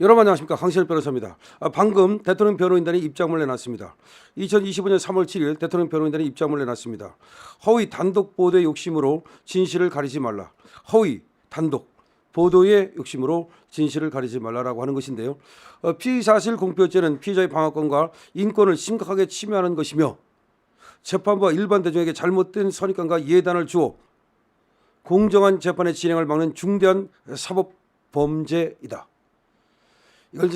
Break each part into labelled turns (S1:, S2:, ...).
S1: 여러분 안녕하십니까, 강신일 변호사입니다. 방금 대통령 변호인단이 입장문을 내놨습니다. 2025년 3월 7일 대통령 변호인단이 입장문을 내놨습니다. 허위 단독 보도의 욕심으로 진실을 가리지 말라. 허위 단독 보도의 욕심으로 진실을 가리지 말라라고 하는 것인데요. 피의사실 공표죄는 피의자의 방어권과 인권을 심각하게 침해하는 것이며 재판부와 일반 대중에게 잘못된 선입관과 예단을 주어 공정한 재판의 진행을 막는 중대한 사법 범죄이다. 이걸 이제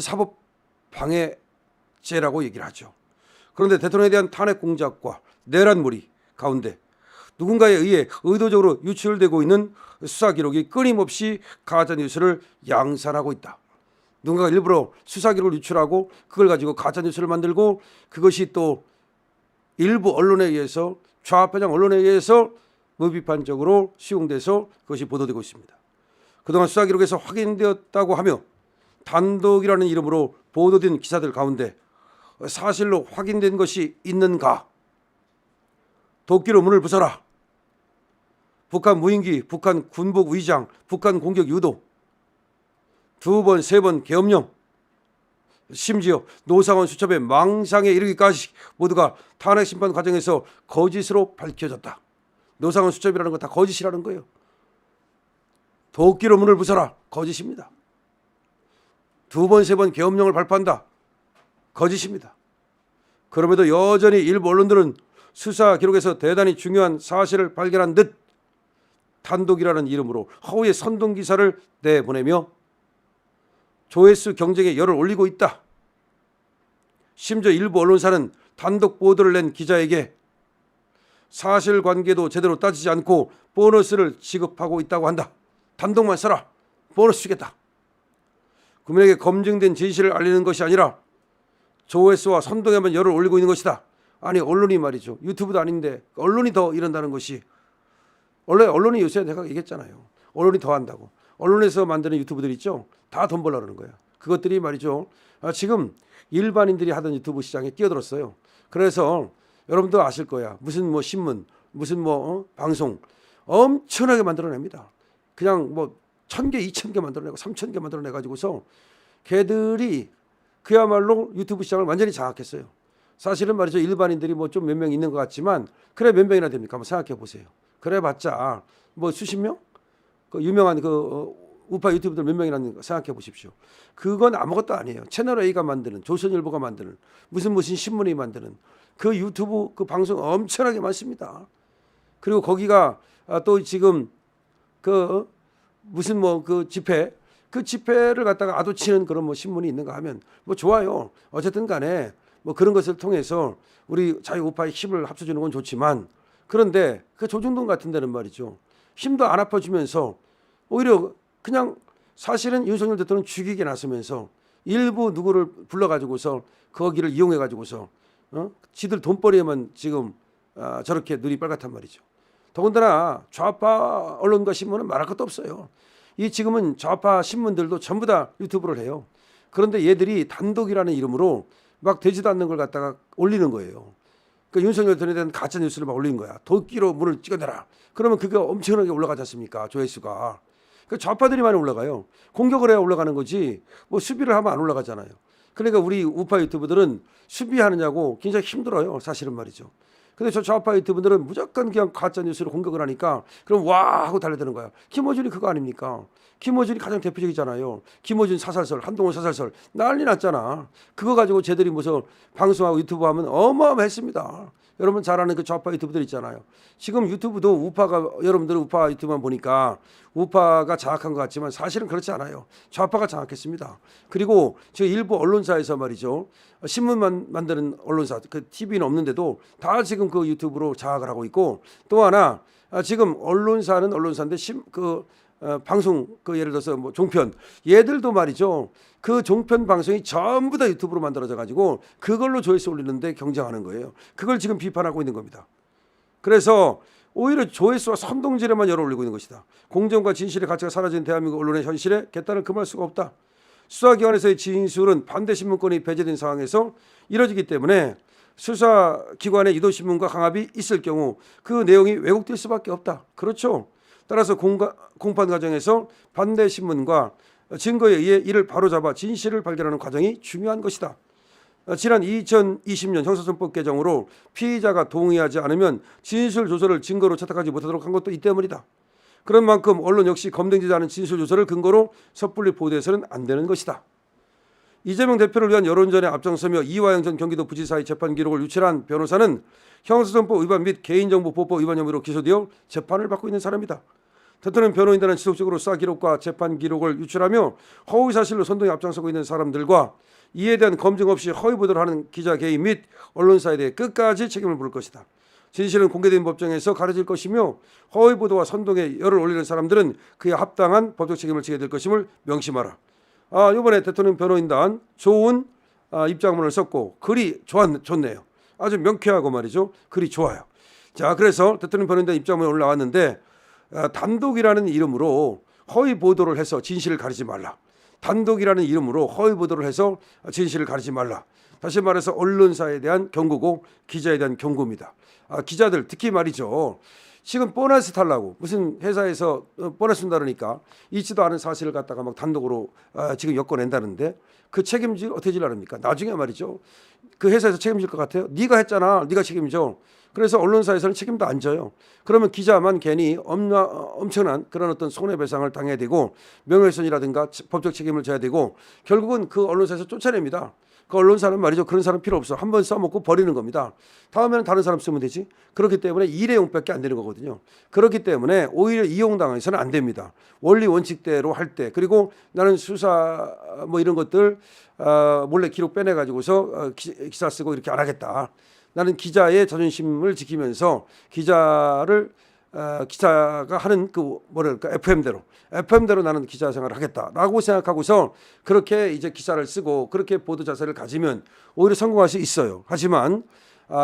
S1: 사법방해죄라고 얘기를 하죠. 그런데 대통령에 대한 탄핵 공작과 내란몰이 가운데 누군가에 의해 의도적으로 유출되고 있는 수사 기록이 끊임없이 가짜뉴스를 양산하고 있다. 누군가가 일부러 수사 기록을 유출하고 그걸 가지고 가짜뉴스를 만들고 그것이 또 일부 언론에 의해서 좌편향 언론에 의해서 무비판적으로 수용돼서 그것이 보도되고 있습니다. 그동안 수사 기록에서 확인되었다고 하며 단독이라는 이름으로 보도된 기사들 가운데 사실로 확인된 것이 있는가? 도끼로 문을 부숴라. 북한 무인기, 북한 군복 위장, 북한 공격 유도, 2번, 3번 계엄령, 심지어 노상원 수첩의 망상에 이르기까지 모두가 탄핵 심판 과정에서 거짓으로 밝혀졌다. 노상원 수첩이라는 건 다 거짓이라는 거예요. 도끼로 문을 부숴라. 거짓입니다. 2번, 3번 계엄령을 발표한다. 거짓입니다. 그럼에도 여전히 일부 언론들은 수사 기록에서 대단히 중요한 사실을 발견한 듯 단독이라는 이름으로 허위의 선동 기사를 내보내며 조회수 경쟁에 열을 올리고 있다. 심지어 일부 언론사는 단독 보도를 낸 기자에게 사실관계도 제대로 따지지 않고 보너스를 지급하고 있다고 한다. 단독만 써라. 보너스 주겠다. 국민에게 검증된 진실을 알리는 것이 아니라 조회수와 선동에만 열을 올리고 있는 것이다. 아니 언론이 말이죠. 유튜브도 아닌데 언론이 더 이런다는 것이, 원래 언론이 요새 내가 얘기했잖아요. 언론이 더 한다고. 언론에서 만드는 유튜브들 있죠. 다 돈 벌려는 거야. 그것들이 말이죠. 지금 일반인들이 하던 유튜브 시장에 끼어들었어요. 그래서 여러분도 아실 거야. 무슨 뭐 신문, 무슨 뭐 방송 엄청나게 만들어냅니다. 그냥 뭐 1000개, 2000개 만들어내고 3000개 만들어내가지고서 걔들이 그야말로 유튜브 시장을 완전히 장악했어요. 사실은 말이죠. 일반인들이 뭐 좀 몇 명 있는 것 같지만 그래 몇 명이나 됩니까? 한번 생각해 보세요. 그래 봤자 뭐 수십 명? 그 유명한 우파 유튜브들 몇 명이나 있는 거 생각해 보십시오. 그건 아무것도 아니에요. 채널 A가 만드는, 조선일보가 만드는, 무슨 신문이 만드는 그 유튜브 그 방송 엄청나게 많습니다. 그리고 거기가 또 지금 그 무슨 뭐 그 집회를 갖다가 아도치는 그런 뭐 신문이 있는가 하면 뭐 좋아요. 어쨌든 간에 뭐 그런 것을 통해서 우리 자유우파의 힘을 합쳐주는 건 좋지만, 그런데 그 조중동 같은 데는 말이죠. 힘도 안 합쳐주면서 오히려 그냥 사실은 윤석열 대통령 죽이게 나서면서 일부 누구를 불러가지고서 거기를 이용해가지고서 지들 돈벌이에만 지금 저렇게 눈이 빨갛단 말이죠. 더군다나 좌파 언론과 신문은 말할 것도 없어요. 이 지금은 좌파 신문들도 전부 다 유튜브를 해요. 그런데 얘들이 단독이라는 이름으로 막 되지도 않는 걸 갖다가 올리는 거예요. 그러니까 윤석열 대통령에 대한 가짜 뉴스를 막 올리는 거야. 도끼로 문을 찍어내라. 그러면 그게 엄청나게 올라가지 않습니까? 조회수가. 그 좌파들이 많이 올라가요. 공격을 해야 올라가는 거지 뭐 수비를 하면 안 올라가잖아요. 그러니까 우리 우파 유튜브들은 수비하느냐고 굉장히 힘들어요. 사실은 말이죠. 근데 저 좌파 유튜브들은 무조건 그냥 가짜 뉴스로 공격을 하니까 그럼 와 하고 달려드는 거야. 김어준이 그거 아닙니까? 김어준이 가장 대표적이잖아요. 김어준 사살설, 한동훈 사살설 난리 났잖아. 그거 가지고 쟤들이 무슨 방송하고 유튜브 하면 어마어마했습니다. 여러분 잘 아는 그 좌파 유튜브들 있잖아요. 지금 유튜브도 우파가, 여러분들 우파 유튜브만 보니까 우파가 장악한 것 같지만 사실은 그렇지 않아요. 좌파가 장악했습니다. 그리고 지금 일부 언론사에서 말이죠. 신문만 만드는 언론사, 그 TV는 없는데도 다 지금 그 유튜브로 장악을 하고 있고, 또 하나 지금 언론사는 언론사인데 방송 그 예를 들어서 뭐 종편 얘들도 말이죠. 그 종편 방송이 전부 다 유튜브로 만들어져 가지고 그걸로 조회수 올리는데 경쟁하는 거예요. 그걸 지금 비판하고 있는 겁니다. 그래서 오히려 조회수와 선동질에만 열을 올리고 있는 것이다. 공정과 진실의 가치가 사라진 대한민국 언론의 현실에 개탄을 금할 수가 없다. 수사기관에서의 진술은 반대 신문권이 배제된 상황에서 이뤄지기 때문에 수사기관의 유도신문과 강압이 있을 경우 그 내용이 왜곡될 수밖에 없다. 그렇죠. 따라서 공판 과정에서 반대 신문과 증거에 의해 이를 바로잡아 진실을 발견하는 과정이 중요한 것이다. 지난 2020년 형사소송법 개정으로 피의자가 동의하지 않으면 진술 조서를 증거로 채택하지 못하도록 한 것도 이 때문이다. 그런 만큼 언론 역시 검증되지 않은 진술 조서를 근거로 섣불리 보도해서는 안 되는 것이다. 이재명 대표를 위한 여론전에 앞장서며 이화영 전 경기도 부지사의 재판 기록을 유출한 변호사는 형사소송법 위반 및 개인정보보호법 위반 혐의로 기소되어 재판을 받고 있는 사람이다. 대통령 변호인단은 지속적으로 수사 기록과 재판 기록을 유출하며 허위 사실로 선동에 앞장서고 있는 사람들과 이에 대한 검증 없이 허위 보도를 하는 기자 개인 및 언론사에 대해 끝까지 책임을 물을 것이다. 진실은 공개된 법정에서 가려질 것이며 허위 보도와 선동에 열을 올리는 사람들은 그에 합당한 법적 책임을 지게 될 것임을 명심하라. 이번에 대통령 변호인단 좋은 입장문을 썼고 글이 좋네요. 아주 명쾌하고 말이죠. 글이 좋아요. 자, 그래서 대통령 변호인단 입장문이 올라왔는데 단독이라는 이름으로 허위 보도를 해서 진실을 가리지 말라. 단독이라는 이름으로 허위 보도를 해서 진실을 가리지 말라. 다시 말해서 언론사에 대한 경고고 기자에 대한 경고입니다. 기자들 특히 말이죠. 지금 보너스 달라고 무슨 회사에서 보너스 준다 그러니까 있지도 않은 사실을 갖다가 막 단독으로 지금 엮어낸다는데 그 책임질 어떻게 지려고 합니까? 나중에 말이죠. 그 회사에서 책임질 것 같아요? 네가 했잖아. 네가 책임져. 그래서 언론사에서는 책임도 안 져요. 그러면 기자만 괜히 엄청난 그런 어떤 손해배상을 당해야 되고 명예훼손이라든가 법적 책임을 져야 되고 결국은 그 언론사에서 쫓아냅니다. 그 언론사는 말이죠. 그런 사람 필요 없어. 한번 써먹고 버리는 겁니다. 다음에는 다른 사람 쓰면 되지. 그렇기 때문에 일회용밖에 안 되는 거거든요. 그렇기 때문에 오히려 이용당해서는 안 됩니다. 원리 원칙대로 할 때 그리고 나는 수사 뭐 이런 것들 몰래 기록 빼내가지고서 기사 쓰고 이렇게 안 하겠다. 나는 기자의 자존심을 지키면서 기자가 하는 그 뭐랄까 FM대로 나는 기자 생활을 하겠다라고 생각하고서 그렇게 이제 기사를 쓰고 그렇게 보도 자세를 가지면 오히려 성공할 수 있어요. 하지만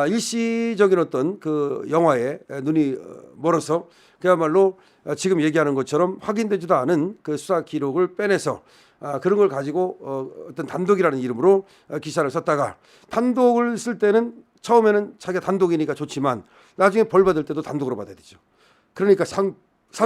S1: 일시적인 어떤 그 영화에 눈이 멀어서 그야말로 지금 얘기하는 것처럼 확인되지도 않은 그 수사 기록을 빼내서 그런 걸 가지고 어떤 단독이라는 이름으로 기사를 썼다가 단독을 쓸 때는 처음에는 자기가 단독이니까 좋지만 나중에 벌 받을 때도 단독으로 받아야 되죠. 그러니까 상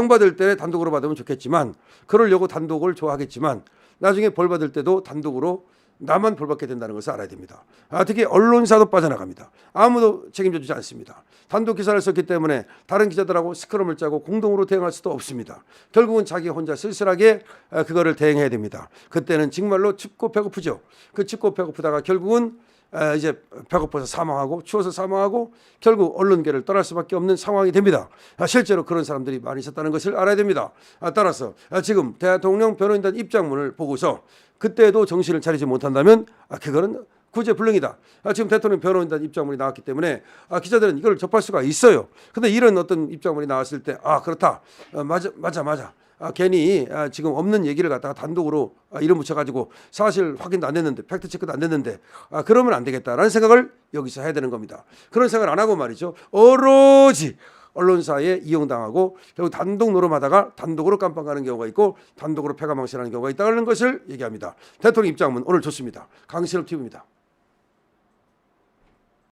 S1: 받을 때 단독으로 받으면 좋겠지만 그러려고 단독을 좋아하겠지만 나중에 벌 받을 때도 단독으로 나만 벌 받게 된다는 것을 알아야 됩니다. 특히 언론사도 빠져나갑니다. 아무도 책임져 주지 않습니다. 단독 기사를 썼기 때문에 다른 기자들하고 스크럼을 짜고 공동으로 대응할 수도 없습니다. 결국은 자기 혼자 쓸쓸하게 그거를 대응해야 됩니다. 그때는 정말로 춥고 배고프죠. 그 춥고 배고프다가 결국은 이제 배고파서 사망하고 추워서 사망하고 결국 언론계를 떠날 수밖에 없는 상황이 됩니다. 실제로 그런 사람들이 많이 있었다는 것을 알아야 됩니다. 따라서 지금 대통령 변호인단 입장문을 보고서 그때도 정신을 차리지 못한다면 그거는 구제불능이다. 지금 대통령 변호인단 입장문이 나왔기 때문에 기자들은 이걸 접할 수가 있어요. 근데 이런 어떤 입장문이 나왔을 때 그렇다. 맞아. 괜히 지금 없는 얘기를 갖다가 단독으로 이름 붙여가지고 사실 확인도 안 됐는데 팩트 체크도 안 됐는데 그러면 안 되겠다라는 생각을 여기서 해야 되는 겁니다. 그런 생각을 안 하고 말이죠. 오로지 언론사에 이용당하고 결국 단독 노름하다가 단독으로 깜빵 가는 경우가 있고 단독으로 패가망신하는 경우가 있다는 것을 얘기합니다. 대통령 입장문 오늘 좋습니다. 강신업 TV입니다.